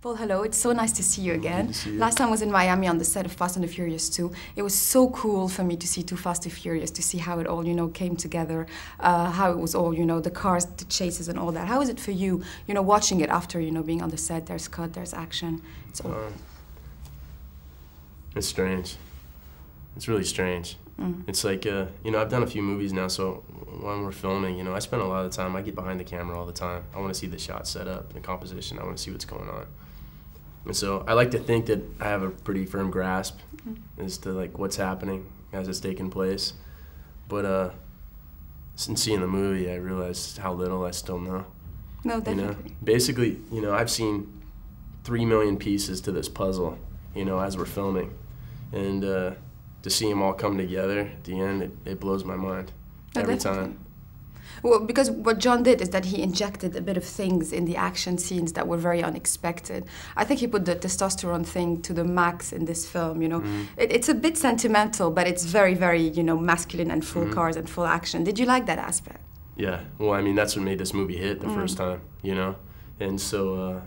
Well, hello. It's so nice to see you again. Good to see you. Last time I was in Miami on the set of Fast and the Furious 2. It was so cool for me to see Too Fast, Too Furious, to see how it all, came together, how it was all, the cars, the chases and all that. How is it for you, watching it after, being on the set? There's cut, there's action. It's all... It's strange. It's really strange. It's like, I've done a few movies now, so when we're filming, I spend a lot of time, I get behind the camera all the time. I want to see the shot set up, the composition, I want to see what's going on. And so I like to think that I have a pretty firm grasp as to like what's happening as it's taking place. But since seeing the movie, I realized how little I still know. No, definitely. Basically, I've seen 3 million pieces to this puzzle, as we're filming. And to see them all come together at the end, it blows my mind every time. Well, because what John did is that he injected a bit of things in the action scenes that were very unexpected. I think he put the testosterone thing to the max in this film, It's a bit sentimental, but it's very, very, masculine and full cars and full action. Did you like that aspect? Yeah, well, I mean, that's what made this movie hit the first time, And so,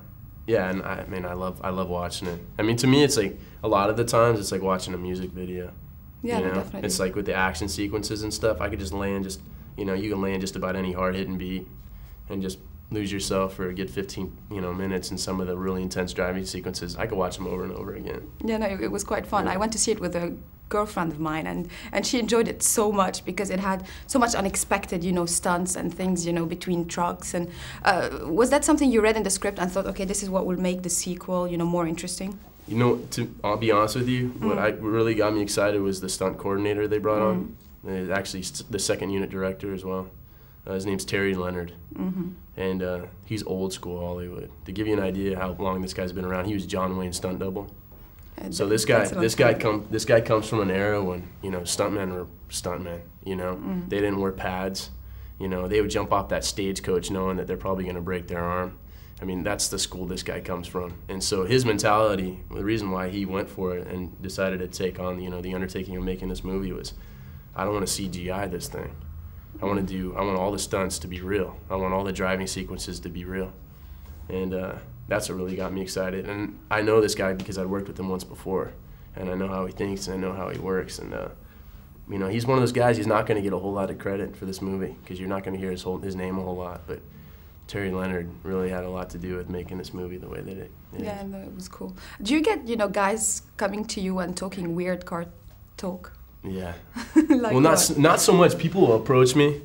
yeah, and I love watching it. I mean, to me, it's like, a lot of the times, it's like watching a music video. Yeah, definitely. It's like with the action sequences and stuff, I could just lay in you can lay in just about any hard-hitting beat and just lose yourself or get 15, minutes in some of the really intense driving sequences. I could watch them over and over again. Yeah, no, it was quite fun. Yeah. I went to see it with a girlfriend of mine, and she enjoyed it so much because it had so much unexpected, stunts and things, between trucks. And was that something you read in the script and thought, okay, this is what will make the sequel, more interesting? I'll be honest with you, what really got me excited was the stunt coordinator they brought on. Actually, the second unit director as well. His name's Terry Leonard, and he's old school Hollywood. To give you an idea how long this guy's been around, he was John Wayne's stunt double. So this guy comes from an era when stuntmen were stuntmen. They didn't wear pads. They would jump off that stagecoach knowing that they're probably going to break their arm. I mean, that's the school this guy comes from. And so his mentality, the reason why he went for it and decided to take on, the undertaking of making this movie was, I don't want to CGI this thing. I want all the stunts to be real. I want all the driving sequences to be real. And that's what really got me excited. And I know this guy because I'd worked with him once before. And I know how he thinks and I know how he works. And, he's one of those guys, he's not going to get a whole lot of credit for this movie because you're not going to hear his name a whole lot. But Terry Leonard really had a lot to do with making this movie the way that it is. Yeah, no, it was cool. Do you get, guys coming to you and talking weird car talk? Yeah. Like well, not so much. People will approach me,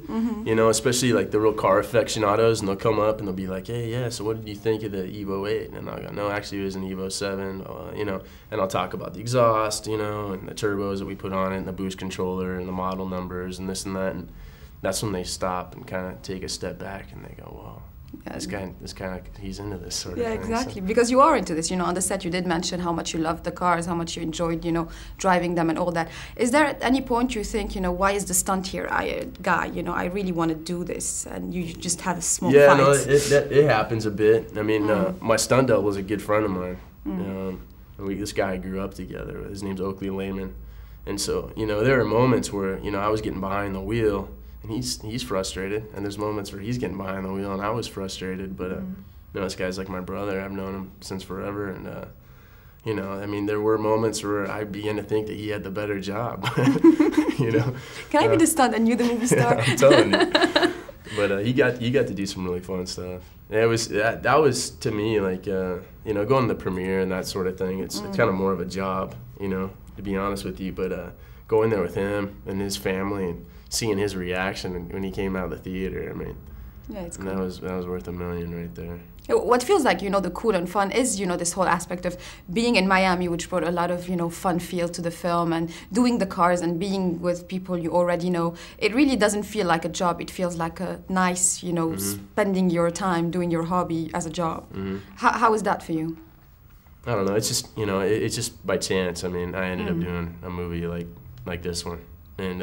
especially like the real car aficionados, and they'll come up and they'll be like, hey, yeah, so what did you think of the Evo 8? And I'll go, no, actually it was an Evo 7, and I'll talk about the exhaust, and the turbos that we put on it, and the boost controller, and the model numbers, and this and that, and that's when they stop and kind of take a step back and they go, whoa. Yeah, this guy, he's into this sort of thing. Yeah, exactly. So. Because you are into this. On the set you did mention how much you loved the cars, how much you enjoyed, driving them and all that. Is there at any point you think, why is the stunt here guy, I really want to do this, and you just had a small fight? Yeah, no, it happens a bit. I mean, my stunt double was a good friend of mine. This guy I grew up together. His name's Oakley Lehman. And so, there are moments where, I was getting behind the wheel, and he's frustrated, and there's moments where he's getting behind the wheel, and I was frustrated. But this guy's like my brother. I've known him since forever, and there were moments where I began to think that he had the better job. Can I be the stunt and you the movie star? Yeah, I'm telling you. But he got to do some really fun stuff. And it was that was to me like going to the premiere and that sort of thing. It's kind of more of a job, to be honest with you. But going there with him and his family and seeing his reaction when he came out of the theater, I mean, yeah, it's cool. that was worth $1 million right there. What feels like, the cool and fun is, this whole aspect of being in Miami, which brought a lot of, fun feel to the film, and doing the cars and being with people you already know. It really doesn't feel like a job. It feels like a nice, spending your time doing your hobby as a job. How is that for you? I don't know. It's just, it's just by chance. I mean, I ended up doing a movie like this one. And,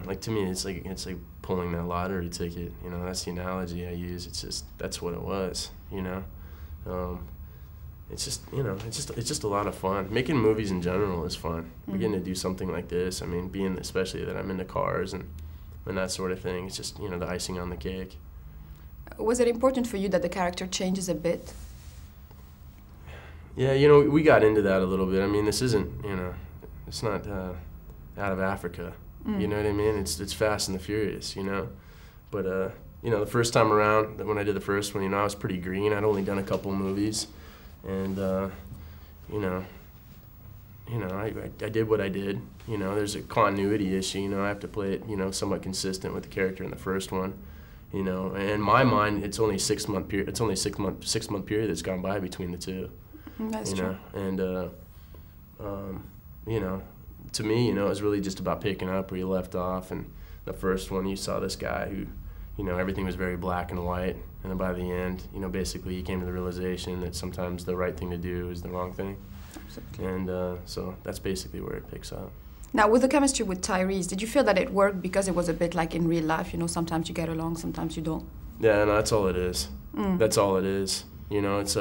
like to me, it's like pulling that lottery ticket. That's the analogy I use. It's just that's what it was. It's just a lot of fun. Making movies in general is fun. Getting to do something like this. I mean, especially that I'm into cars and that sort of thing. It's just the icing on the cake. Was it important for you that the character changes a bit? Yeah, you know, we got into that a little bit. I mean, this isn't, you know, it's not out of Africa. You know what I mean? It's Fast and the Furious, you know. But you know, the first time around, when I did the first one, you know, I was pretty green. I'd only done a couple movies, and you know, I did what I did. You know, there's a continuity issue. You know, I have to play it, you know, somewhat consistent with the character in the first one. You know, and in my mind, it's only a 6 month period. It's only a 6 month period that's gone by between the two. That's you true. know, and you know, to me, you know, it was really just about picking up where you left off. And the first one, you saw this guy who, you know, everything was very black and white, and then by the end, you know, basically he came to the realization that sometimes the right thing to do is the wrong thing. Absolutely. And so that's basically where it picks up. Now, with the chemistry with Tyrese, did you feel that it worked because it was a bit like in real life? You know, sometimes you get along, sometimes you don't. Yeah, no, that's all it is. That's all it is. You know, it's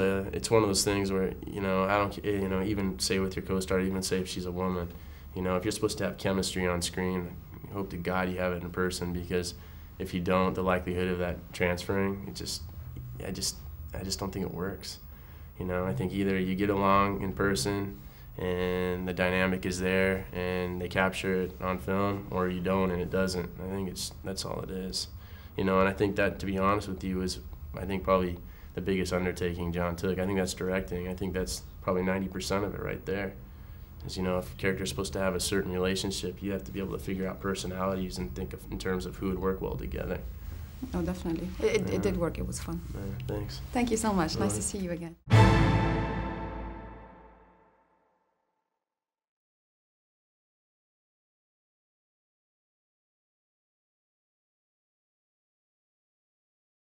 one of those things where, you know, I don't, you know, even say with your co-star, even say if she's a woman, you know, if you're supposed to have chemistry on screen, I hope to God you have it in person, because if you don't, the likelihood of that transferring, I just don't think it works. You know, I think either you get along in person and the dynamic is there and they capture it on film, or you don't and it doesn't. I think that's all it is. You know, and I think that, to be honest with you, is, I think, probably the biggest undertaking John took. I think that's directing. I think that's probably 90% of it right there. Is, you know, if a character's supposed to have a certain relationship, you have to be able to figure out personalities and think in terms of who would work well together. Oh, definitely. It did work. It was fun. Thanks. Thank you so much. Nice to see you again.